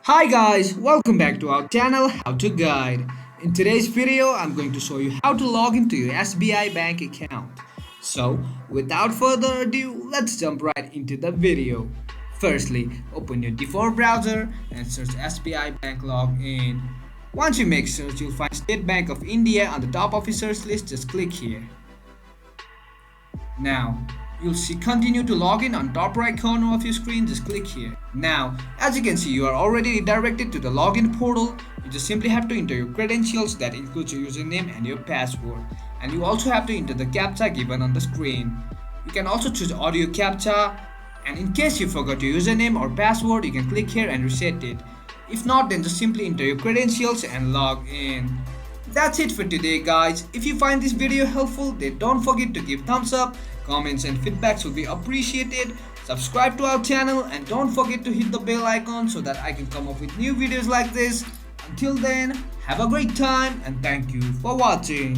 Hi guys, welcome back to our channel How to Guide. In today's video, I'm going to show you how to log into your SBI bank account. So, without further ado, let's jump right into the video. Firstly, open your default browser and search SBI Bank Login. Once you make search, you'll find State Bank of India on the top of your search list. Just click here. Now, you'll see continue to log in on top right corner of your screen. Just click here. Now, as you can see, you are already redirected to the login portal. You just simply have to enter your credentials, that includes your username and your password. And you also have to enter the captcha given on the screen. You can also choose audio captcha, and in case you forgot your username or password, you can click here and reset it. If not, then just simply enter your credentials and log in. That's it for today guys. If you find this video helpful, then don't forget to give thumbs up, comments and feedbacks will be appreciated. Subscribe to our channel and don't forget to hit the bell icon so that I can come up with new videos like this. Until then, have a great time and thank you for watching.